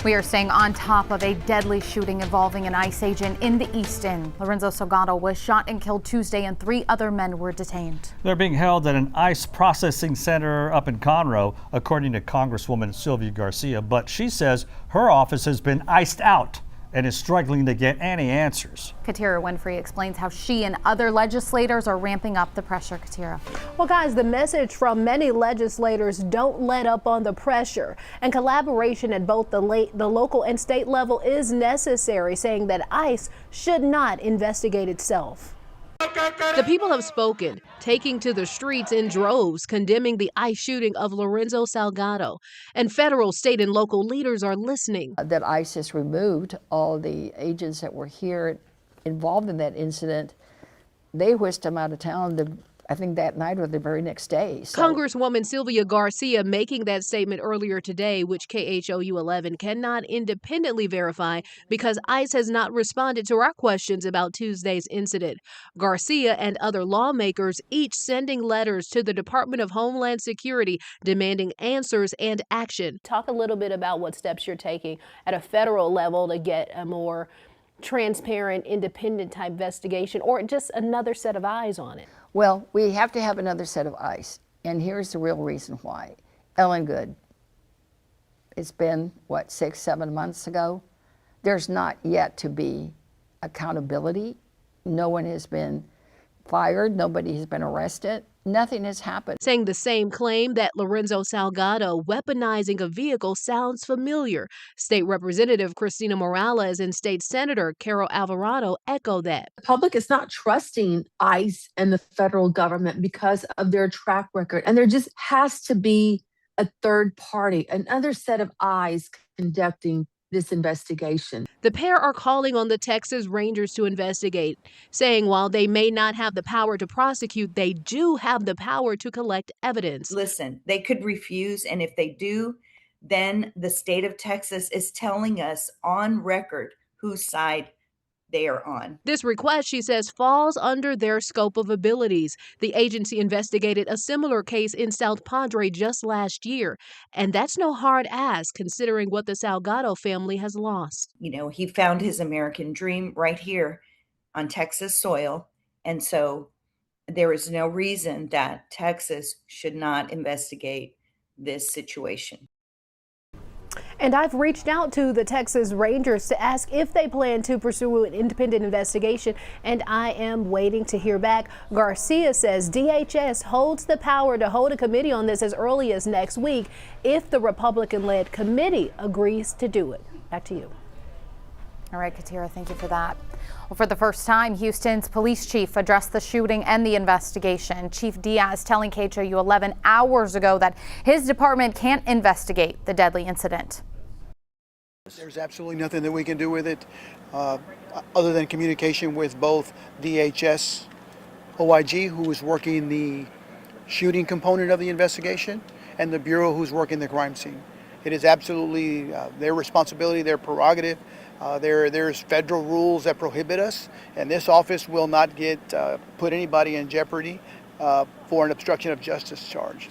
We are staying on top of a deadly shooting involving an ICE agent in the East End. Lorenzo Salgado was shot and killed Tuesday, and 3 other men were detained. They're being held at an ICE processing center up in Conroe, according to Congresswoman Sylvia Garcia. But she says her office has been iced out and is struggling to get any answers. Katira Winfrey explains how she and other legislators are ramping up the pressure. Katira. Well, guys, the message from many legislators: don't let up on the pressure. And collaboration at both the local and state level is necessary, saying that ICE should not investigate itself. The people have spoken, taking to the streets in droves, condemning the ICE shooting of Lorenzo Salgado. And federal, state, and local leaders are listening. That ICE has removed all the agents that were here involved in that incident. They whisked them out of town, I think that night or the very next day. So. Congresswoman Sylvia Garcia making that statement earlier today, which KHOU 11 cannot independently verify because ICE has not responded to our questions about Tuesday's incident. Garcia and other lawmakers each sending letters to the Department of Homeland Security demanding answers and action. Talk a little bit about what steps you're taking at a federal level to get a more transparent, independent type investigation, or just another set of eyes on it. Well, we have to have another set of eyes, and here's the real reason why. Ellen Good, it's been, what, 6-7 months ago? There's not yet to be accountability. No one has been fired. Nobody has been arrested. Nothing has happened. Saying the same claim that Lorenzo Salgado weaponizing a vehicle sounds familiar. State Representative Christina Morales and State Senator Carol Alvarado echo that. The public is not trusting ICE and the federal government because of their track record. And there just has to be a third party, another set of eyes conducting this investigation. The pair are calling on the Texas Rangers to investigate, saying while they may not have the power to prosecute, they do have the power to collect evidence. Listen, they could refuse, and if they do, then the state of Texas is telling us on record whose side they are on. This request, she says, falls under their scope of abilities. The agency investigated a similar case in South Padre just last year, and that's no hard ask considering what the Salgado family has lost. You know, he found his American dream right here on Texas soil, and so there is no reason that Texas should not investigate this situation. And I've reached out to the Texas Rangers to ask if they plan to pursue an independent investigation, and I am waiting to hear back. Garcia says DHS holds the power to hold a committee on this as early as next week if the Republican-led committee agrees to do it. Back to you. All right, Katira, thank you for that. Well, for the first time, Houston's police chief addressed the shooting and the investigation. Chief Diaz telling KHOU 11 hours ago that his department can't investigate the deadly incident. There's absolutely nothing that we can do with it other than communication with both DHS, OIG, who is working the shooting component of the investigation, and the Bureau, who's working the crime scene. It is absolutely their responsibility, their prerogative. There's federal rules that prohibit us, and this office will not put anybody in jeopardy for an obstruction of justice charge.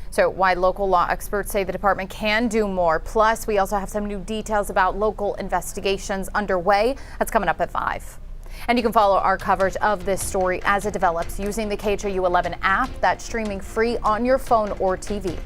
So why local law experts say the department can do more. Plus, we also have some new details about local investigations underway. That's coming up at 5. And you can follow our coverage of this story as it develops using the KHOU 11 app that's streaming free on your phone or TV.